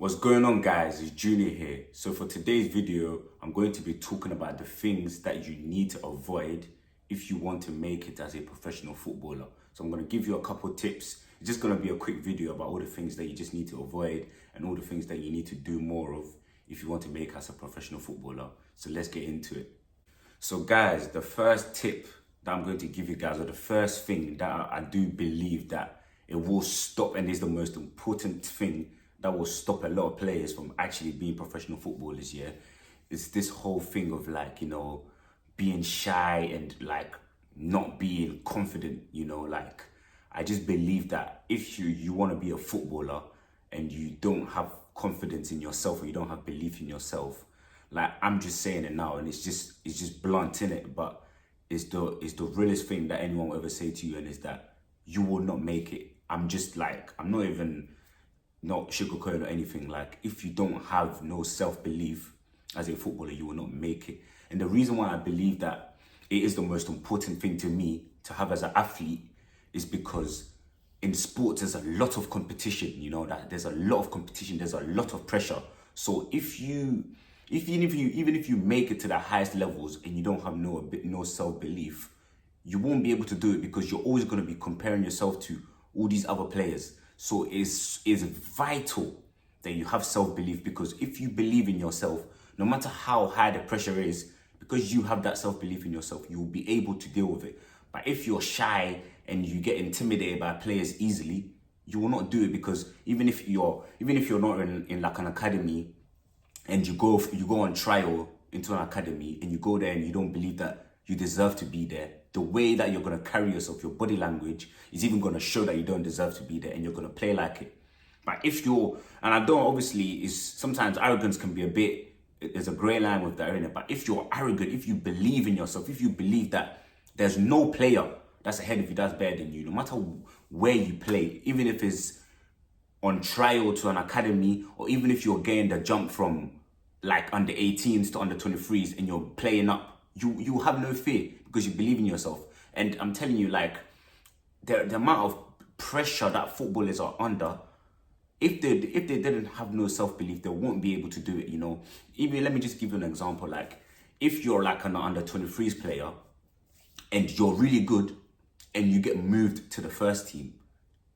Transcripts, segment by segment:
What's going on, guys? It's Junior here. So for today's video, I'm going to be talking about the things that you need to avoid if you want to make it as a professional footballer. So I'm going to give you a couple tips. It's just going to be a quick video about all the things that you just need to avoid and all the things that you need to do more of if you want to make as a professional footballer. So let's get into it. So guys, the first tip that I'm going to give you guys, or the first thing that I do believe that it will stop, and is the most important thing that will stop a lot of players from actually being professional footballers, yeah, is this whole thing of like, being shy and like not being confident, like I just believe that if you want to be a footballer and you don't have confidence in yourself, or you don't have belief in yourself, like I'm just saying it now, and it's just blunt in it, but it's the realest thing that anyone will ever say to you, and is that you will not make it. I'm not even not sugarcoating or anything. Like, if you don't have no self-belief as a footballer, you will not make it. And the reason why I believe that it is the most important thing to me to have as an athlete is because in sports there's a lot of competition, that there's a lot of competition, there's a lot of pressure. So even if you make it to the highest levels and you don't have no self-belief, you won't be able to do it, because you're always going to be comparing yourself to all these other players. So it's vital that you have self-belief, because if you believe in yourself, no matter how high the pressure is, because you have that self-belief in yourself, you will be able to deal with it. But if you're shy and you get intimidated by players easily, you will not do it, because even if you're not in like an academy, and you go on trial into an academy, and you go there and you don't believe that you deserve to be there, the way that you're going to carry yourself, your body language, is even going to show that you don't deserve to be there, and you're going to play like it. But if you're, and I don't, obviously, is sometimes arrogance can be a bit, there's a gray line with that, isn't it? But if you're arrogant, if you believe in yourself, if you believe that there's no player that's ahead of you that's better than you, no matter where you play, even if it's on trial to an academy, or even if you're getting the jump from like under 18s to under 23s and you're playing up, you have no fear, because you believe in yourself. And I'm telling you, like, the amount of pressure that footballers are under, if they didn't have no self-belief, they won't be able to do it, Even, let me just give you an example. Like, if you're like an under 23s player and you're really good and you get moved to the first team,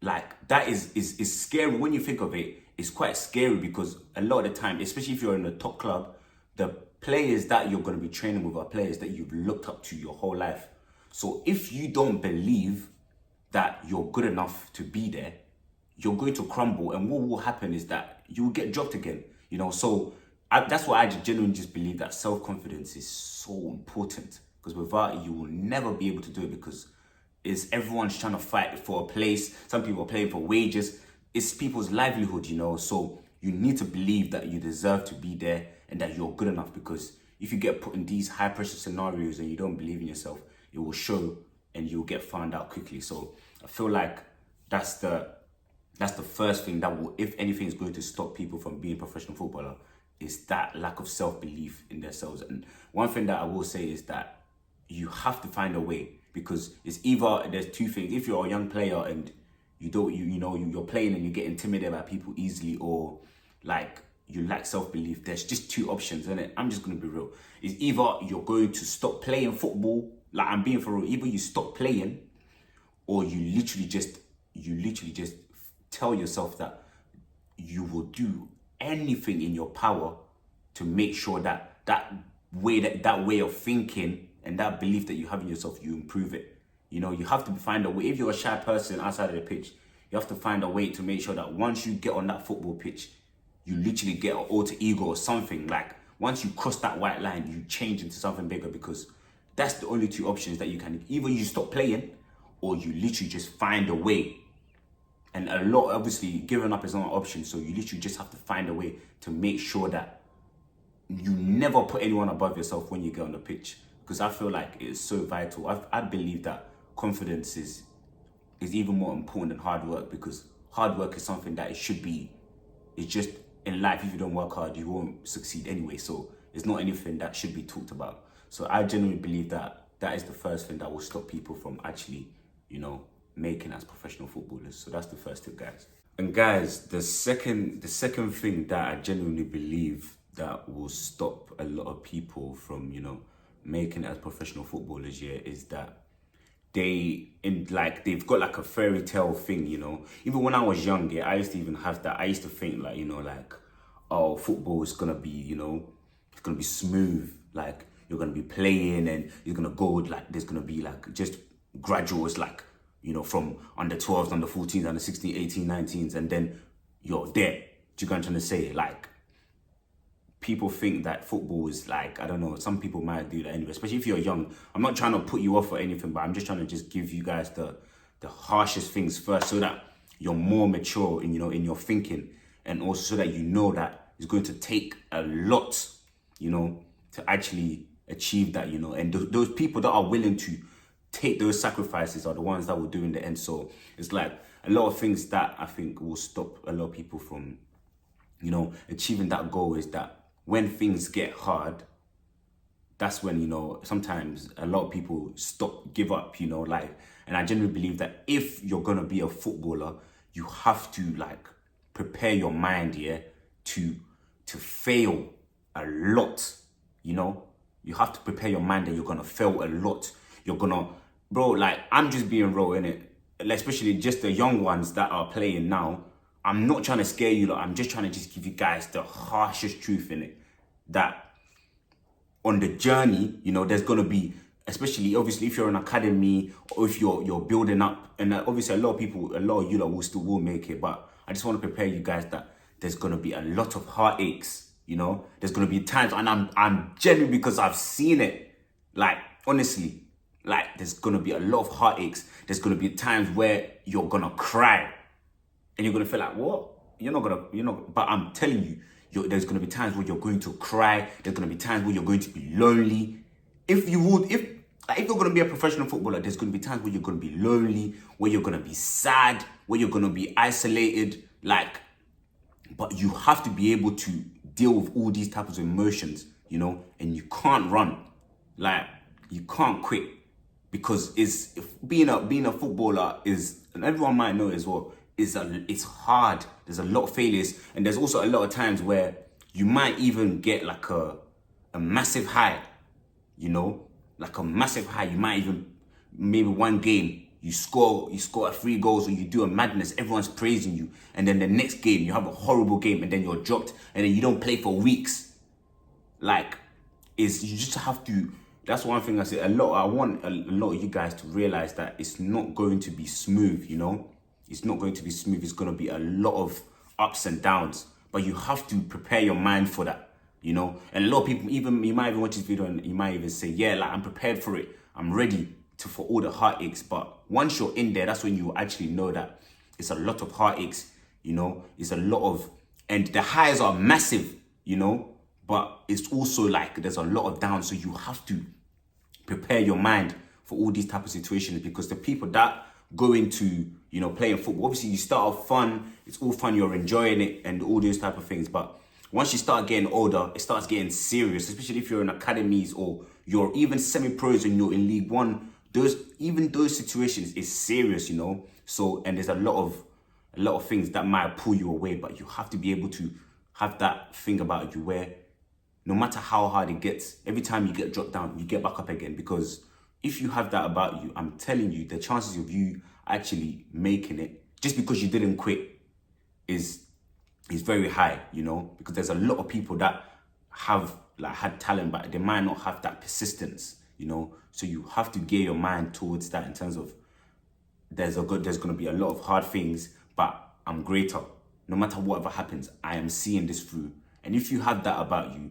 like, that is scary. When you think of it, it's quite scary, because a lot of the time, especially if you're in a top club, the players that you're going to be training with are players that you've looked up to your whole life. So if you don't believe that you're good enough to be there, you're going to crumble, and what will happen is that you will get dropped again, So that's why I genuinely just believe that self-confidence is so important, because without it, you will never be able to do it, because everyone's trying to fight for a place. Some people are playing for wages. It's people's livelihood, So you need to believe that you deserve to be there and that you're good enough, because if you get put in these high pressure scenarios and you don't believe in yourself, it will show and you'll get found out quickly. So I feel like that's the first thing that will, if anything, is going to stop people from being a professional footballer, is that lack of self-belief in themselves. And one thing that I will say is that you have to find a way, because it's either, there's two things. If you're a young player and you're playing and you get intimidated by people easily, or like you lack self-belief, there's just two options, isn't it? I'm just going to be real. It's either you're going to stop playing football, like I'm being for real, either you stop playing, or you literally just tell yourself that you will do anything in your power to make sure that way of thinking and that belief that you have in yourself, you improve it. You have to find a way. If you're a shy person outside of the pitch, you have to find a way to make sure that once you get on that football pitch, you literally get an alter ego or something. Like, once you cross that white line, you change into something bigger, because that's the only two options that you can. Either you stop playing, or you literally just find a way. And a lot, obviously, giving up is not an option. So you literally just have to find a way to make sure that you never put anyone above yourself when you get on the pitch. Because I feel like it's so vital. I believe that confidence is even more important than hard work, because hard work is something that it's just, in life, if you don't work hard, you won't succeed anyway. So it's not anything that should be talked about. So I genuinely believe that is the first thing that will stop people from actually, making as professional footballers. So that's the first tip, guys. And guys, the second thing that I genuinely believe that will stop a lot of people from, making it as professional footballers, yeah, is that they've got like a fairy tale thing. Even when I was young, yeah, I used to even have that. I used to think like, like, oh, football is gonna be, it's gonna be smooth. Like you're gonna be playing and you're gonna go like there's gonna be like just graduals like, from under 12s, under 14s, under 16, 18, 19s, and then you're there. Do you get what I'm trying to say? Like people think that football is like, I don't know, some people might do that anyway, especially if you're young. I'm not trying to put you off or anything, but I'm just trying to just give you guys the harshest things first so that you're more mature in, in your thinking, and also so that you know that it's going to take a lot, to actually achieve that, and those people that are willing to take those sacrifices are the ones that will do in the end. So it's like a lot of things that I think will stop a lot of people from, achieving that goal is that when things get hard, that's when, sometimes a lot of people give up, and I genuinely believe that if you're going to be a footballer, you have to like prepare your mind, yeah, to fail a lot, you have to prepare your mind that you're going to fail a lot. You're going to, bro, like I'm just being real, innit? Especially just the young ones that are playing now. I'm not trying to scare you, like, I'm just trying to just give you guys the harshest truth in it. That on the journey, there's gonna be, especially obviously if you're an academy or if you're building up, and obviously a lot of you that will make it. But I just want to prepare you guys that there's gonna be a lot of heartaches. There's gonna be times, and I'm genuine because I've seen it. Like honestly, like there's gonna be a lot of heartaches. There's gonna be times where you're gonna cry. And you're going to feel like, what? But I'm telling you, there's going to be times where you're going to cry. There's going to be times where you're going to be lonely. If you're going to be a professional footballer, there's going to be times where you're going to be lonely, where you're going to be sad, where you're going to be isolated. But you have to be able to deal with all these types of emotions, and you can't run. Like, you can't quit, because being a footballer is, and everyone might know as well, it's hard. There's a lot of failures, and there's also a lot of times where you might even get like a massive high, like a massive high. You might even, maybe one game you score 3 goals, or you do a madness, everyone's praising you, and then the next game you have a horrible game, and then you're dropped, and then you don't play for weeks. Like, you just have to. That's one thing I say. I want a lot of you guys to realize that it's not going to be smooth. It's not going to be smooth. It's going to be a lot of ups and downs, but you have to prepare your mind for that, And a lot of people, you might even watch this video and you might even say, yeah, like I'm prepared for it. I'm ready for all the heartaches. But once you're in there, that's when you actually know that it's a lot of heartaches, it's a lot of, and the highs are massive, but it's also like there's a lot of downs. So you have to prepare your mind for all these type of situations, because the people that go into, playing football, obviously you start off fun, it's all fun, you're enjoying it and all those type of things. But once you start getting older, it starts getting serious, especially if you're in academies or you're even semi-pros and you're in League One. Those situations is serious, So, and there's a lot of things that might pull you away, but you have to be able to have that thing about you where no matter how hard it gets, every time you get dropped down, you get back up again. Because if you have that about you, I'm telling you, the chances of you actually making it just because you didn't quit is very high, because there's a lot of people that have had talent, but they might not have that persistence, So you have to gear your mind towards that, in terms of there's going to be a lot of hard things, but I'm greater. No matter whatever happens, I am seeing this through. And if you have that about you,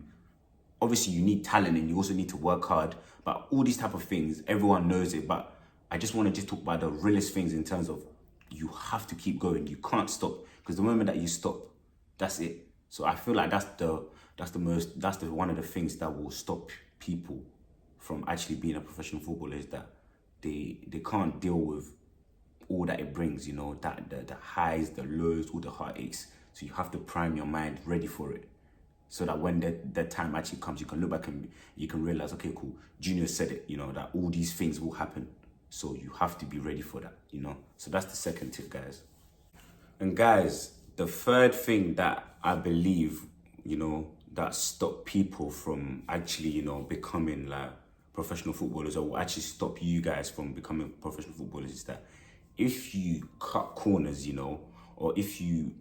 obviously you need talent and you also need to work hard, but all these type of things, everyone knows it. But I just want to just talk about the realest things, in terms of you have to keep going. You can't stop, because the moment that you stop, that's it. So I feel like that's one of the things that will stop people from actually being a professional footballer, is that they can't deal with all that it brings, that the highs, the lows, all the heartaches. So you have to prime your mind ready for it, so that when that time actually comes, you can look back and you can realize, okay, cool, Junior said it, that all these things will happen. So you have to be ready for that, So that's the second tip, guys. And guys, the third thing that I believe, that stop people from actually, becoming like professional footballers, or will actually stop you guys from becoming professional footballers, is that if you cut corners, or if you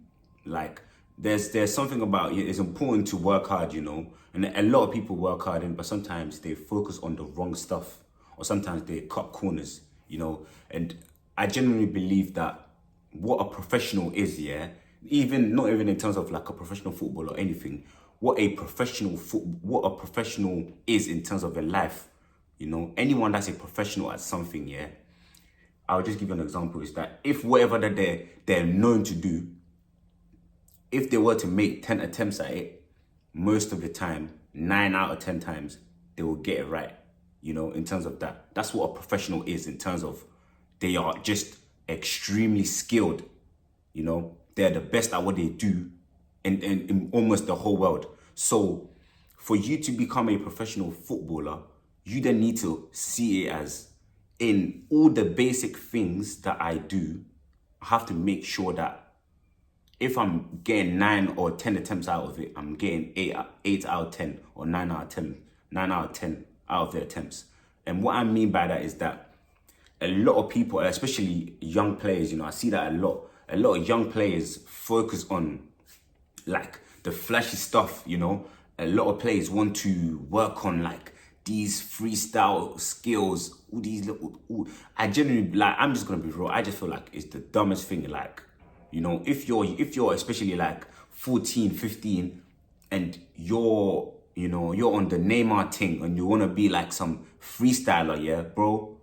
like, there's something about it. It's important to work hard, and a lot of people work hard, but sometimes they focus on the wrong stuff, or sometimes they cut corners, and I genuinely believe that what a professional is, even not even in terms of like a professional football or anything, what a professional is in terms of their life, anyone that's a professional at something, I'll just give you an example, is that if whatever that they're known to do, if they were to make 10 attempts at it, most of the time, 9 out of 10 times, they will get it right, in terms of that. That's what a professional is, in terms of they are just extremely skilled, they're the best at what they do in almost the whole world. So for you to become a professional footballer, you then need to see it as, in all the basic things that I do, I have to make sure that if I'm getting 9 or 10 attempts out of it, I'm getting 8 out of 10 or 9 out of 10 out of the attempts. And what I mean by that is that a lot of people, especially young players, I see that a lot of young players focus on like the flashy stuff, a lot of players want to work on like these freestyle skills, all these little, I genuinely, like, I'm just gonna be real, I just feel like it's the dumbest thing. Like, if you're especially like 14, 15 and you're on the Neymar thing and you want to be like some freestyler, bro,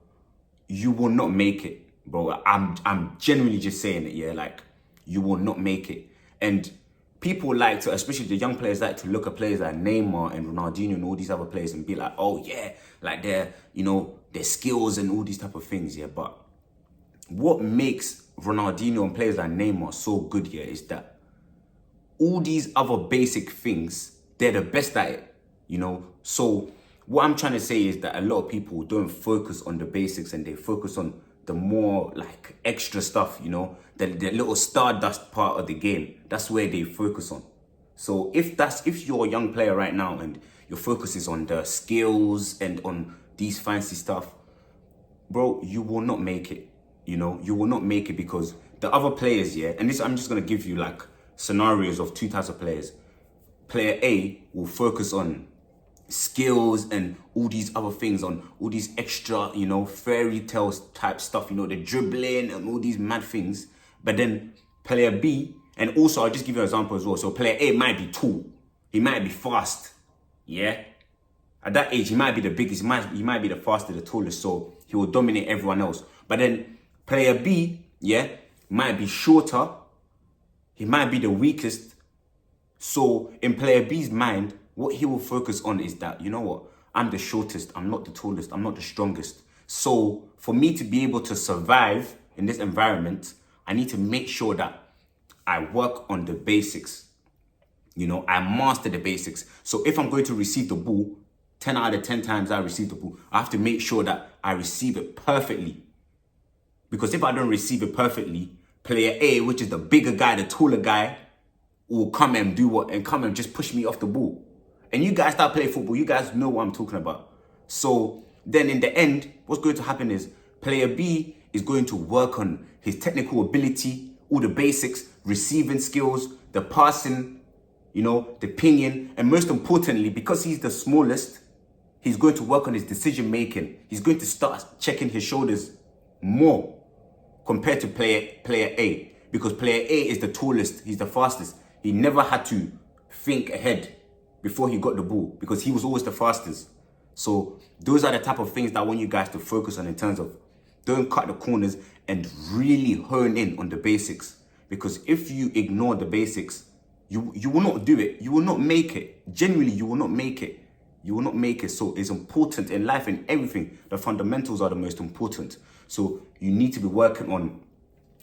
you will not make it, bro. I'm genuinely just saying it, like, you will not make it. And people like to, especially the young players, like to look at players like Neymar and Ronaldinho and all these other players and be like, oh yeah, like their skills and all these type of things, but what makes Ronaldinho and players like Neymar so good here is that all these other basic things, they're the best at it, So what I'm trying to say is that a lot of people don't focus on the basics and they focus on the more like extra stuff, the little stardust part of the game. That's where they focus on. So if you're a young player right now and your focus is on the skills and on these fancy stuff, bro, you will not make it. You will not make it, because the other players, and this, I'm just going to give you like scenarios of 2 types of players. Player A will focus on skills and all these other things, on all these extra, fairy tales type stuff, the dribbling and all these mad things. But then player B, and also I'll just give you an example as well. So player A might be tall, he might be fast, At that age, he might be the biggest, he might be the fastest, the tallest, so he will dominate everyone else. But then player B, might be shorter, he might be the weakest. So in player B's mind, what he will focus on is that, I'm the shortest, I'm not the tallest, I'm not the strongest. So for me to be able to survive in this environment, I need to make sure that I work on the basics. I master the basics. So if I'm going to receive the ball, 10 out of 10 times I receive the ball, I have to make sure that I receive it perfectly. Because if I don't receive it perfectly, player A, which is the bigger guy, the taller guy, will come and come and just push me off the ball. And you guys start playing football, you guys know what I'm talking about. So then in the end, what's going to happen is player B is going to work on his technical ability, all the basics, receiving skills, the passing, the pinging, and most importantly, because he's the smallest, he's going to work on his decision making. He's going to start checking his shoulders more compared to player A, because player A is the tallest, he's the fastest. He never had to think ahead before he got the ball, because he was always the fastest. So those are the type of things that I want you guys to focus on, in terms of don't cut the corners and really hone in on the basics. Because if you ignore the basics, you will not do it. You will not make it. Genuinely, you will not make it. You will not make it. So it's important in life, in everything. The fundamentals are the most important. So you need to be working on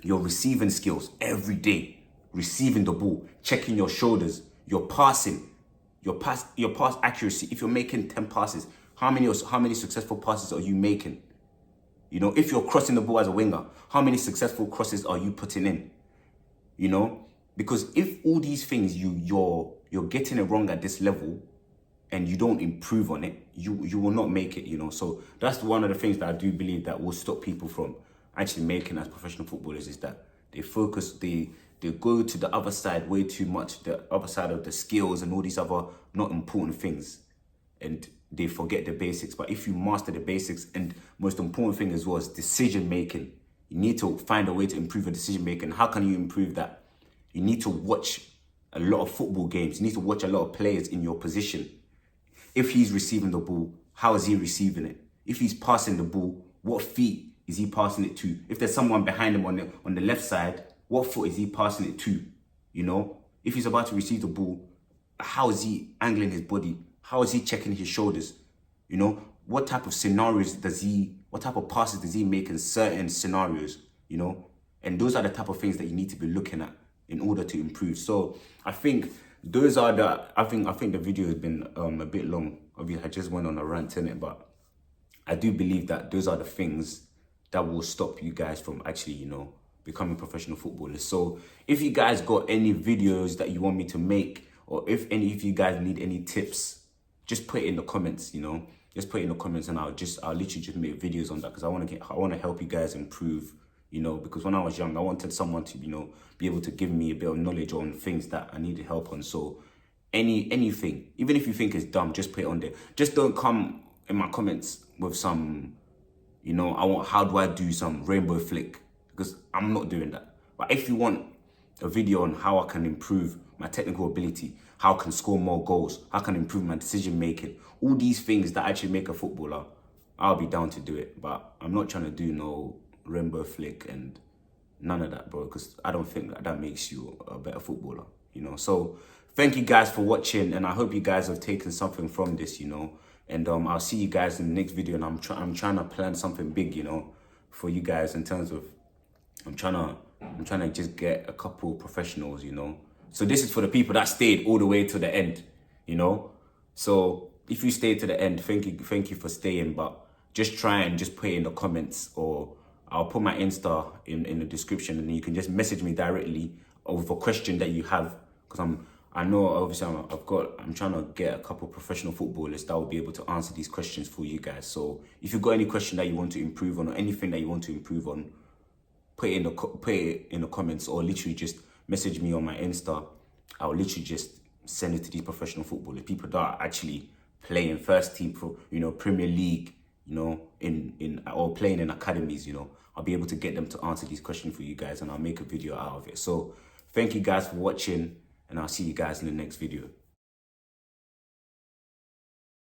your receiving skills every day. Receiving the ball, checking your shoulders, your passing, your pass accuracy. If you're making 10 passes, how many successful passes are you making? If you're crossing the ball as a winger, how many successful crosses are you putting in? you know, because if all these things you're getting it wrong at this level and you don't improve on it, you will not make it, you know. So that's one of the things that I do believe that will stop people from actually making as professional footballers, is that they focus, they go to the other side way too much, the other side of the skills and all these other not important things, and they forget the basics. But if you master the basics, and most important thing as well is decision making, you need to find a way to improve your decision making. How can you improve that? You need to watch a lot of football games. You need to watch a lot of players in your position. If he's receiving the ball, how is he receiving it? If he's passing the ball, what feet is he passing it to? If there's someone behind him on the left side, what foot is he passing it to? You know, if he's about to receive the ball, how is he angling his body? How is he checking his shoulders? You know, what type of scenarios what type of passes does he make in certain scenarios? You know, and those are the type of things that you need to be looking at in order to improve. So I think those are I think the video has been a bit long. Obviously, I just went on a rant in it, but I do believe that those are the things that will stop you guys from actually, you know, becoming professional footballers. So if you guys got any videos that you want me to make, or if any of you guys need any tips, just put it in the comments, you know. Just put it in the comments, and I'll literally just make videos on that, because I want to help you guys improve, you know, because when I was young, I wanted someone to, you know, be able to give me a bit of knowledge on things that I needed help on. So anything, even if you think it's dumb, just put it on there. Just don't come in my comments with some, you know, how do I do some rainbow flick, because I'm not doing that. But if you want a video on how I can improve my technical ability, how I can score more goals, how I can improve my decision making, all these things that actually make a footballer, I'll be down to do it. But I'm not trying to do no rainbow flick and none of that, bro, because I don't think that makes you a better footballer, you know. So thank you guys for watching, and I hope you guys have taken something from this, you know. And I'll see you guys in the next video, and I'm trying to plan something big, you know, for you guys, in terms of I'm trying to just get a couple professionals, you know. So this is for the people that stayed all the way to the end, you know. So if you stayed to the end, thank you for staying. But just try and just put it in the comments, or I'll put my Insta in the description, and you can just message me directly with a question that you have, because I know obviously I'm trying to get a couple professional footballers that will be able to answer these questions for you guys. So if you've got any question that you want to improve on, or anything that you want to improve on, put it in the comments, or literally just message me on my Insta. I'll literally just send it to these professional footballers, people that are actually playing first team, you know, Premier League, you know, or playing in academies, you know. I'll be able to get them to answer these questions for you guys, and I'll make a video out of it. So thank you guys for watching, and I'll see you guys in the next video.